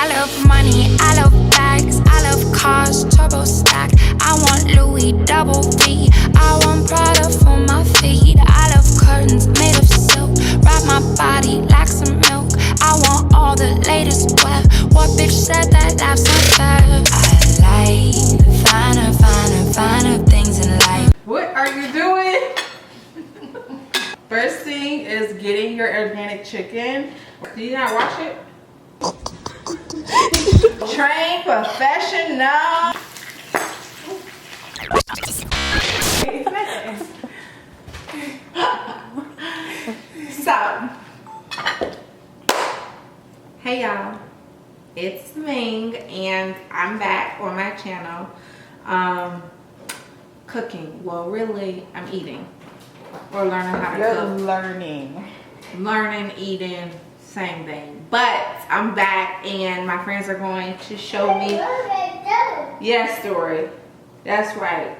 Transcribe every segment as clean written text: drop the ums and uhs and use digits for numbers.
I love money, I love bags, I love cars, turbo stack. I want Louis double V, I want Prada for my feet. I love curtains made of silk, wrap my body like some milk. I want all the latest wear. What bitch said that life's unfair? I like the finer things in life. What are you doing? First thing is getting your organic chicken. Do you not wash it? Trained professional. So, hey y'all, it's Ming and I'm back on my channel cooking. Well, really, I'm eating or learning how to cook. Learning, eating, same thing. But I'm back and my friends are going to show me. Yes, Story. That's right.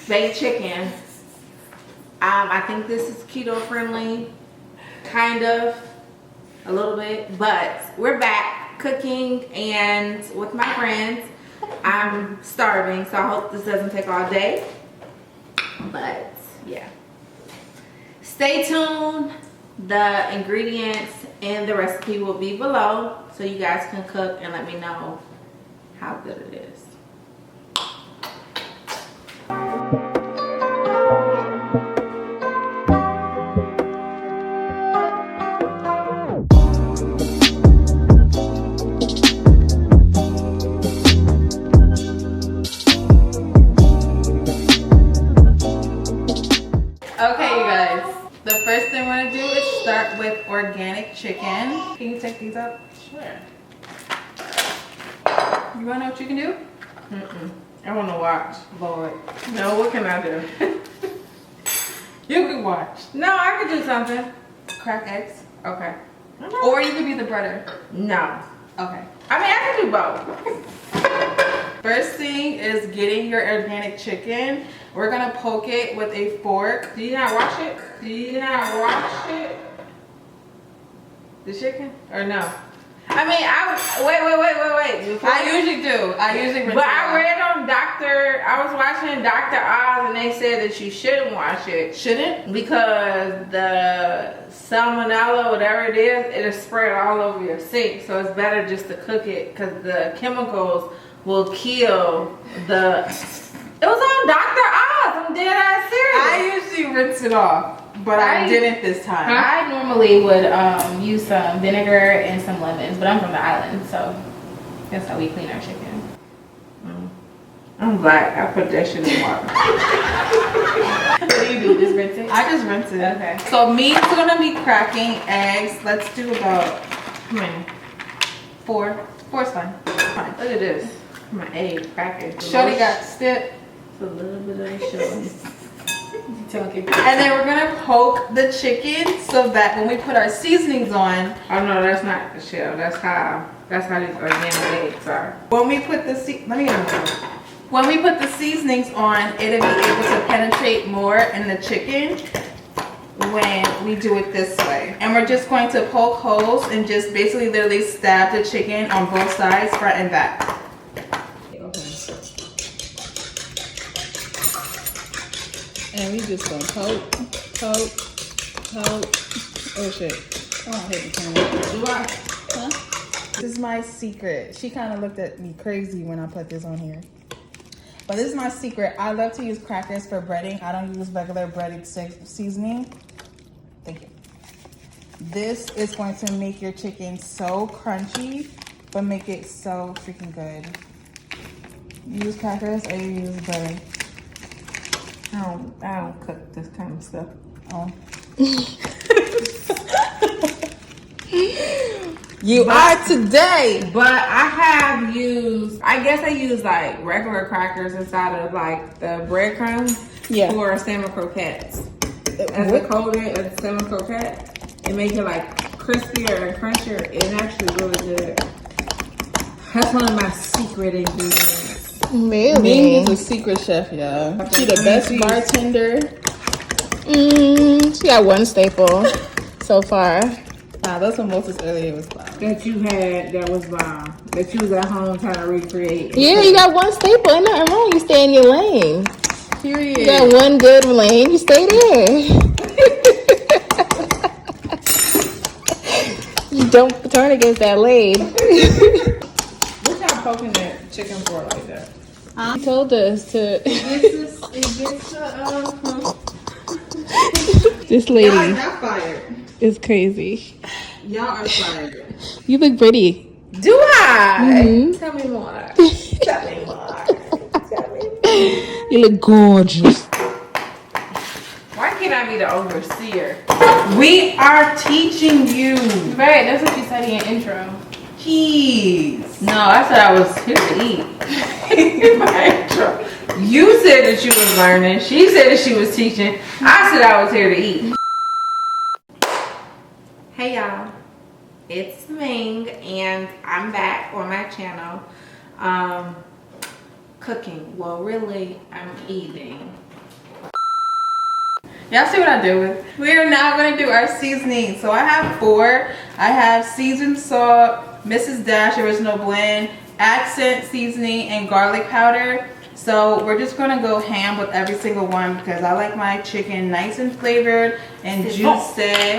Baked chicken. I think this is keto friendly, kind of, a little bit, but we're back cooking and with my friends. I'm starving, so I hope this doesn't take all day, but yeah. Stay tuned. The ingredients and the recipe will be below so you guys can cook and let me know how good it is. Okay, you guys, the first thing we're gonna do is start with organic chicken. Can you take these up? Sure. You wanna know what you can do? I wanna watch. Lord. No, what can I do? You can watch. No, I could do something. Crack eggs. Okay. Or you could be the breader. No. Okay. I mean, I can do both. First thing is getting your organic chicken. We're gonna poke it with a fork. Do you not wash it? Do you not wash it? The chicken? Or no? I mean, wait. Before I usually do. I usually rinse But it I off. read on I was watching Dr. Oz and they said that you shouldn't wash it. Shouldn't? Because the salmonella, whatever it is, it'll spread all over your sink. So it's better just to cook it because the chemicals will kill the... It was on Dr. Oz. I'm dead ass serious. I usually rinse it off, but I didn't this time. I normally would use some vinegar and some lemons, but I'm from the island, so that's how we clean our chicken. I'm black. I put that shit in water. What do you do? Just rinse it? I just rinse it. Okay. So me's gonna be cracking eggs. Let's do about how many? 4. 4's fine. Fine. Look at this. My egg cracking. Shorty got stiff. It's a little bit of shorty. And then we're gonna poke the chicken so that when we put our seasonings on. Oh no, that's not the shell. That's how these organic eggs are. When we put the When we put the seasonings on, it'll be able to penetrate more in the chicken when we do it this way. And we're just going to poke holes and just basically literally stab the chicken on both sides, front and back. And we just gonna poke. Oh shit. Oh, I hate the camera. Do I? Huh? This is my secret. She kind of looked at me crazy when I put this on here. But this is my secret. I love to use crackers for breading. I don't use regular breaded seasoning. Thank you. This is going to make your chicken so crunchy, but make it so freaking good. You use crackers or you use butter? I don't cook this kind of stuff. Oh. You are today. But I have used, I guess I use like regular crackers inside of like the breadcrumbs for salmon croquettes. As a coating of salmon croquette, it makes it like crispier and crunchier. It's actually really good. That's one of my secret ingredients. Really? Ming is a secret chef, y'all. She the best bartender. She got one staple so far. Nah, those mimosas earlier was bomb. That you had that was bomb. That you was at home trying to recreate. Yeah, you got one staple. Ain't nothing wrong. You stay in your lane. Period. You got one good lane. You stay there. You don't turn against that lane. What y'all poking that chicken for like that? He told us to. This lady Y'all fired. is crazy. Y'all are fired. You look pretty. Do I? Mhm. Tell me more. Tell me more. Tell me more. You look gorgeous. Why can't I be the overseer? We are teaching you. Right, that's what you said in your intro. Jeez. No, I said I was here to eat. My intro. You said that you was learning. She said that she was teaching. I said I was here to eat. Hey y'all. It's Ming and I'm back on my channel. Cooking. Well, really, I'm eating. Y'all see what I do with? We are now going to do our seasoning. So I have 4. I have seasoned salt, Mrs. Dash original blend, accent seasoning, and garlic powder. So we're just going to go ham with every single one because I like my chicken nice and flavored and juicy.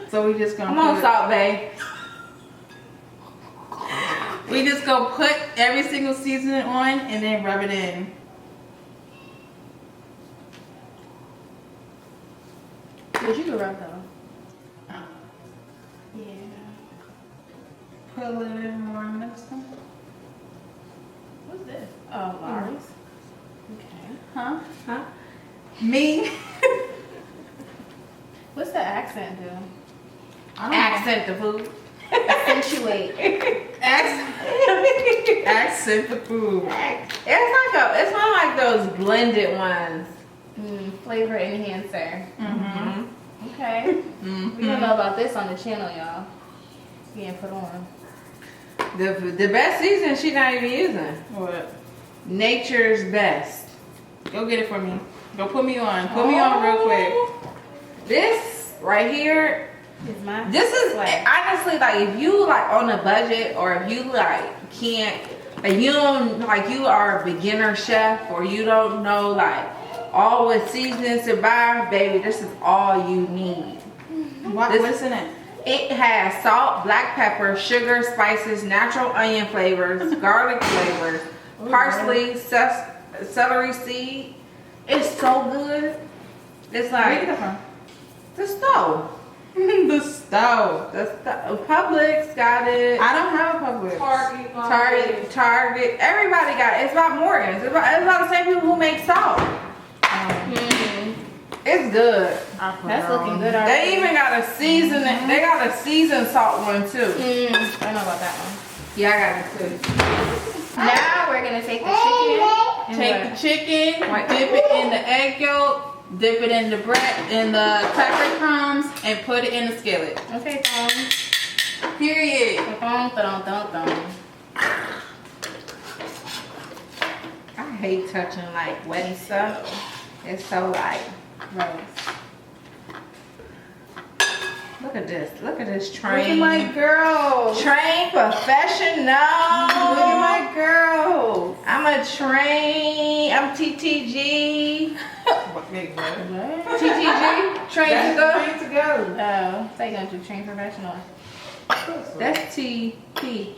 So we just gonna. Come on, Salt Bae. We just go put every single seasoning on and then rub it in. But you can rub though. Yeah. Put a little bit more next time. What's this? Oh, Lars. Okay. Huh? Huh? Me. What's the accent do? Accent the food. Accentuate. Accent the food. It's not like those blended ones. Flavor enhancer. Mm-hmm. Okay. Mm-hmm. We don't know about this on the channel, y'all. Being put on. The best season she not even using. What? Nature's Best. Go get it for me. Go put me on. Put me on real quick. This right here. This is honestly like if you like on a budget or if you like can't like you don't like you are a beginner chef or you don't know like all what seasonings to buy, baby, this is all you need. What's in it? It has salt, black pepper, sugar, spices, natural onion flavors, garlic flavors, parsley, celery seed. It's so good. It's like Where you get it from? the stove. The stove. Publix got it. I don't have a Publix. Target. Everybody got it. It's about Morgan's. It's about the same people who make salt. It's good. That's looking good already. They even got a season. They got a seasoned salt one too. I know about that one. Yeah, I got it too. Now we're gonna take the chicken. Take the chicken, dip it in the egg yolk, dip it in the bread, in the cracker crumbs, and put it in the skillet. Okay, thong. Period. Thong. I hate touching like wet stuff. It's so like gross. Look at this. Look at this train. Look at my girl. Train professional. Look at my girl. I'm a train. I'm TTG. TTG. Train to go. Train to go. Oh, so you're gonna do train professional. That's TP.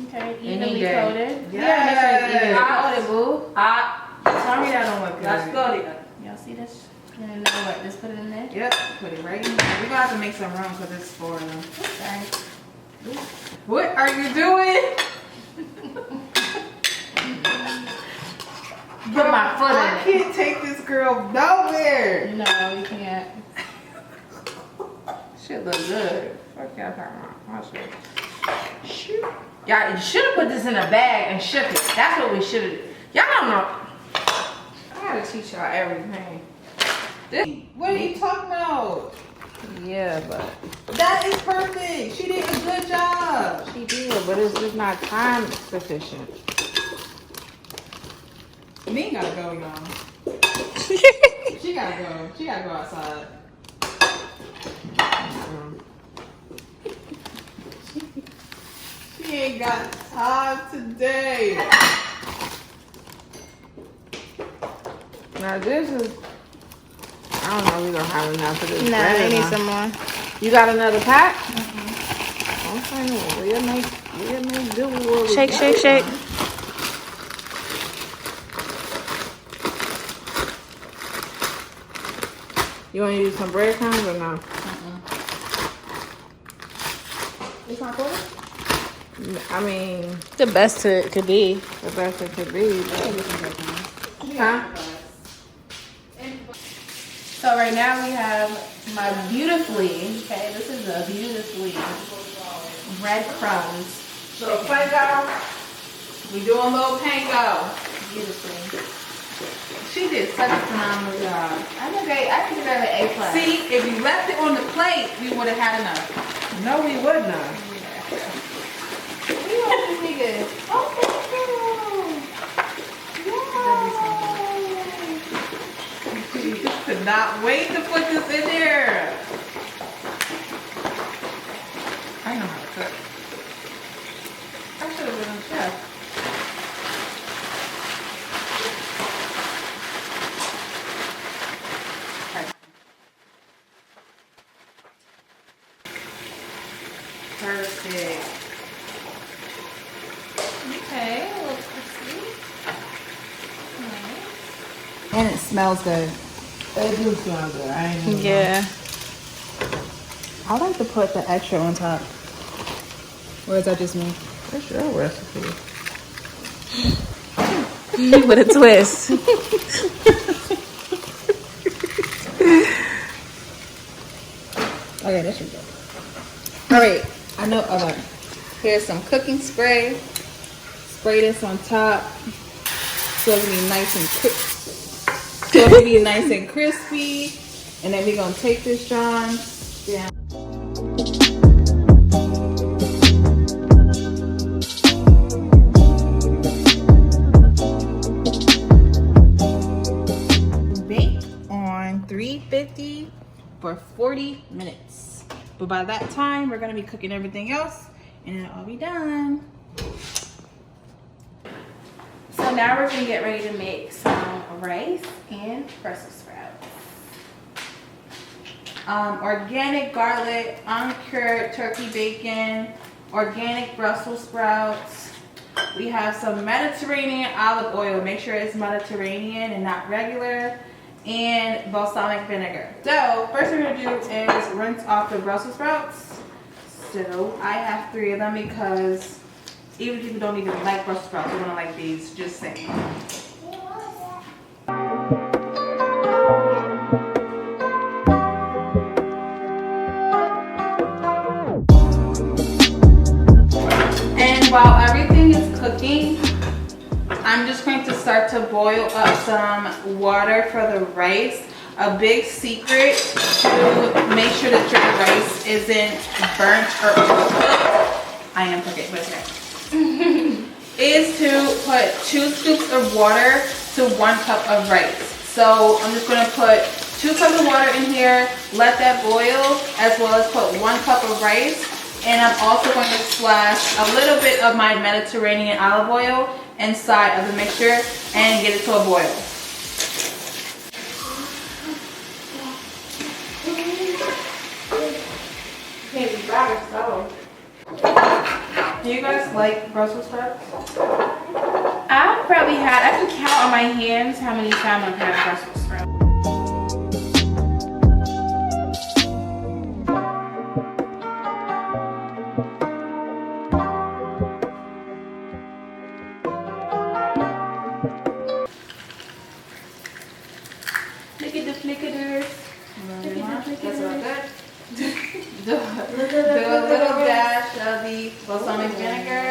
Okay, Any evenly day. coated. Yes. Yeah, evenly coated, boo. Tell me that don't look good. Let's go. Y'all see this? And then what? Just put it in there. Yep, put it right in there. We're gonna have to make some room because it's 4 of them. Sorry. What are you doing? Put my foot I in it. can't take this girl nowhere. No, you can't. Shit look good. Fuck y'all talking about? My shit. Shoot. Y'all, you should have put this in a bag and shook it. That's what we should have. Y'all don't know. I gotta teach y'all everything. This, What are you talking about? yeah, but That is perfect. She did a good job. she did, but it's just not time sufficient. Me gotta go, y'all. She gotta go. She gotta go outside. She ain't got time today. Now this is, I don't know if we're gonna have enough of this. Nah, bread I or need not. some more. You got another pack? Okay, well, we'll make do with what we Shake, got. shake, shake. You wanna use some breadcrumbs or no? It's not cold? I mean, The best it could be. the best it could be, but. Huh? So right now we have my beautifully, okay, this is a beautifully breadcrumbs. So Pango, we do a little Pango. Beautifully. She did such a phenomenal job. I think I give her an A+. See, if you left it on the plate, we would have had enough. No, we would not. We want to be good. She could not wait to put this in there. I know how to cook. I should have been a chef. Perfect. Okay, a little crispy. Nice. And it smells good. It do smell good. I ain't even Yeah. I like to put the extra on top. Or is that just me? That's your recipe. With a twist. Okay, that should go. All right, I know. Okay, here's some cooking spray. Spray this on top so it'll be nice and so it'll be nice and crispy. And then we're gonna take this John down. Bake on 350 for 40 minutes. But by that time, we're gonna be cooking everything else and it'll all be done. So now we're gonna get ready to make some rice and Brussels sprouts. Organic garlic, uncured turkey bacon, organic Brussels sprouts. We have some Mediterranean olive oil. Make sure it's Mediterranean and not regular. And balsamic vinegar. So first we're gonna do is rinse off the Brussels sprouts. So I have 3 of them because even people don't even like Brussels sprouts, they're gonna like these, just saying. And while everything is cooking, I'm just going to start to boil up some water for the rice. A big secret to make sure that your rice isn't burnt or overcooked, I am cooking, but okay, is to put 2 scoops of water to 1 cup of rice. So I'm just going to put 2 cups of water in here, let that boil, as well as put 1 cup of rice. And I'm also going to splash a little bit of my Mediterranean olive oil inside of the mixture and get it to a boil. Do you guys like Brussels sprouts? I can count on my hands how many times I've had Brussels sprouts. Look at the flickers. That's all good. Do a little dash of the balsamic vinegar.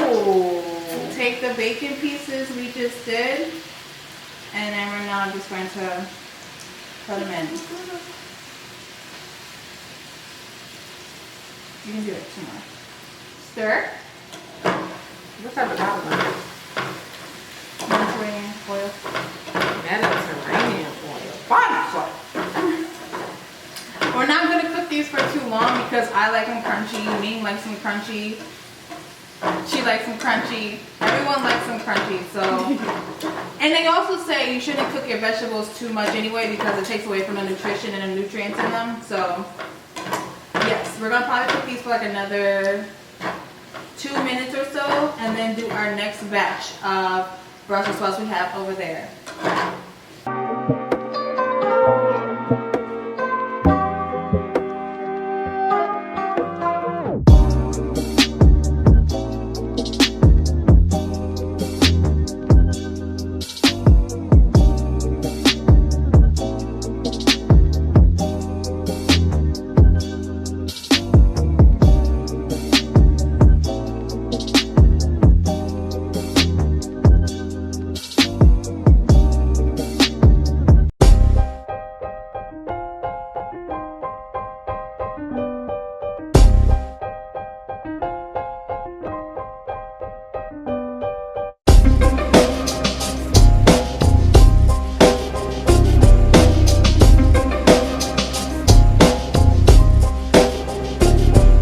Ooh. Take the bacon pieces we just did, and then we're now just going to put them in. You can do it 2 more. Stir. What's at the bottom of Mediterranean oil. it? Mediterranean oil. Fun! these for too long because I like them crunchy. Ming likes them crunchy. She likes them crunchy. Everyone likes them crunchy. So, and they also say you shouldn't cook your vegetables too much anyway because it takes away from the nutrition and the nutrients in them. So, yes, we're gonna probably cook these for like another 2 minutes or so, and then do our next batch of Brussels sprouts we have over there.